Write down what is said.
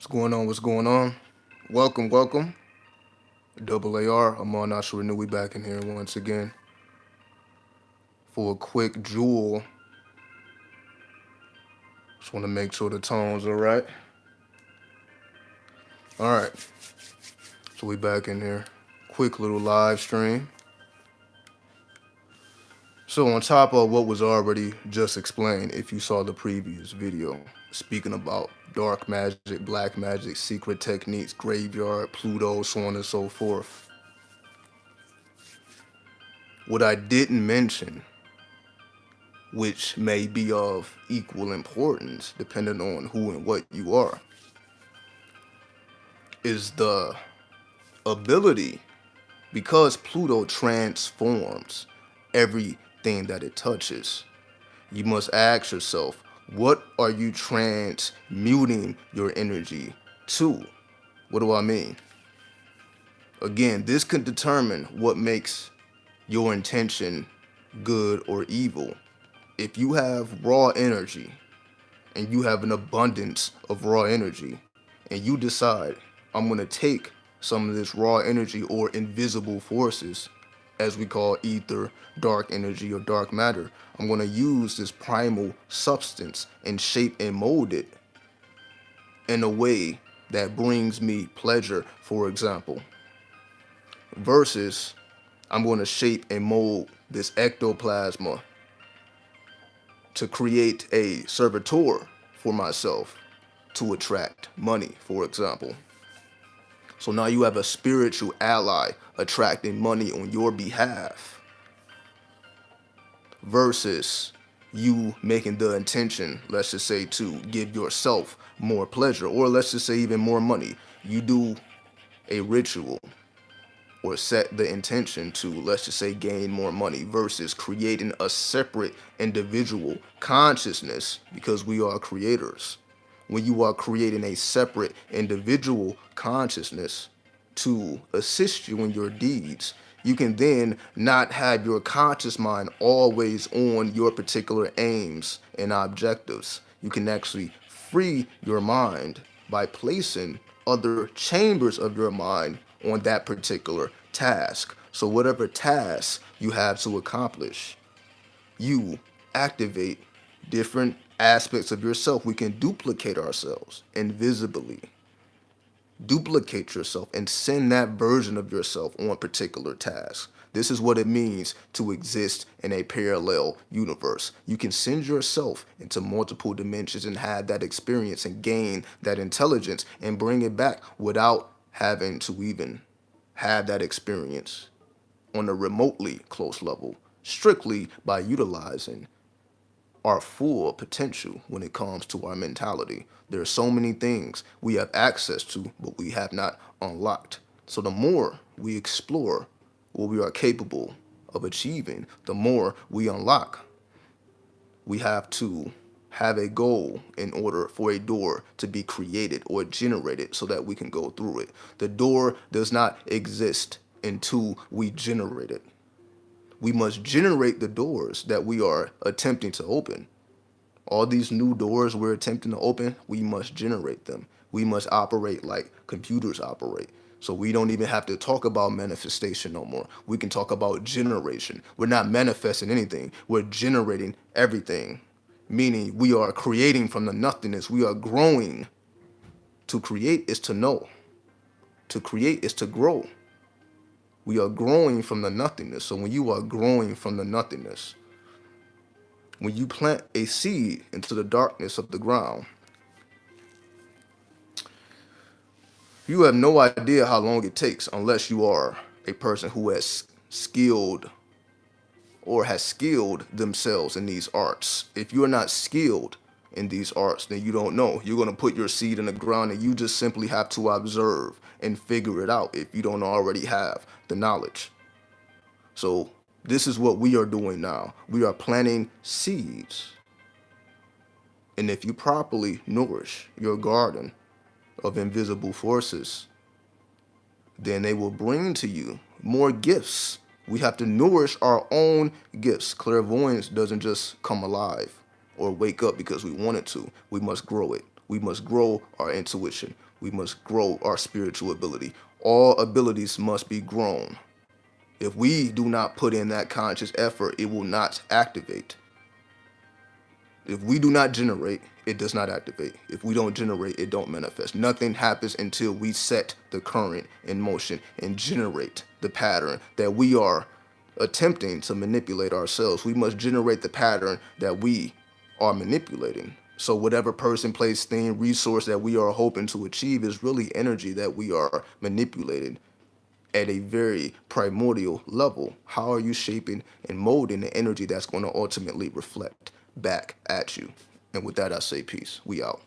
What's going on? What's going on? Welcome, welcome. Double AR. I'm on Nashua Renew. We back in here once again for a quick jewel. Just want to make sure the tones are right. All right. So we back in here. Quick little live stream. So on top of what was already just explained, if you saw the previous video, speaking about dark magic, black magic, secret techniques, graveyard, Pluto, so on and so forth. What I didn't mention, which may be of equal importance depending on who and what you are, is the ability, because Pluto transforms everything that it touches. You must ask yourself, what are you transmuting your energy to? What do I mean? Again, this can determine what makes your intention good or evil. If you have raw energy and you have an abundance of raw energy and you decide, I'm going to take some of this raw energy or invisible forces, as we call ether, dark energy, or dark matter, I'm going to use this primal substance and shape and mold it in a way that brings me pleasure, for example, versus I'm going to shape and mold this ectoplasma to create a servitor for myself to attract money, for example. So now you have a spiritual ally attracting money on your behalf versus you making the intention, let's just say, to give yourself more pleasure, or let's just say even more money. You do a ritual or set the intention to, let's just say, gain more money versus creating a separate individual consciousness, because we are creators. When you are creating a separate individual consciousness to assist you in your deeds, you can then not have your conscious mind always on your particular aims and objectives. You can actually free your mind by placing other chambers of your mind on that particular task. So whatever task you have to accomplish, you activate different aspects of yourself. We can duplicate ourselves invisibly. Duplicate yourself and send that version of yourself on particular tasks. This is what it means to exist in a parallel universe. You can send yourself into multiple dimensions and have that experience and gain that intelligence and bring it back without having to even have that experience on a remotely close level, strictly by utilizing our full potential when it comes to our mentality. There are so many things we have access to, but we have not unlocked. So the more we explore what we are capable of achieving, the more we unlock. We have to have a goal in order for a door to be created or generated so that we can go through it. The door does not exist until we generate it. We must generate the doors that we are attempting to open. All these new doors we're attempting to open, we must generate them. We must operate like computers operate. So we don't even have to talk about manifestation no more. We can talk about generation. We're not manifesting anything. We're generating everything. Meaning we are creating from the nothingness. We are growing. To create is to know. To create is to grow. We are growing from the nothingness. So when you are growing from the nothingness, when you plant a seed into the darkness of the ground, you have no idea how long it takes unless you are a person who has skilled or has skilled themselves in these arts. If you're not skilled in these arts, then you don't know. You're going to put your seed in the ground and you just simply have to observe and figure it out if you don't already have the knowledge. So this is what we are doing now. We are planting seeds. And if you properly nourish your garden of invisible forces, then they will bring to you more gifts. We have to nourish our own gifts. Clairvoyance doesn't just come alive or wake up because we want it to. We must grow it. We must grow our intuition. We must grow our spiritual ability. All abilities must be grown. If we do not put in that conscious effort, it will not activate. If we do not generate, it does not activate. If we don't generate, it don't manifest. Nothing happens until we set the current in motion and generate the pattern that we are attempting to manipulate ourselves. We must generate the pattern that we are manipulating. So whatever person, place, thing, resource that we are hoping to achieve is really energy that we are manipulating at a very primordial level. How are you shaping and molding the energy that's going to ultimately reflect back at you? And with that, I say peace. We out.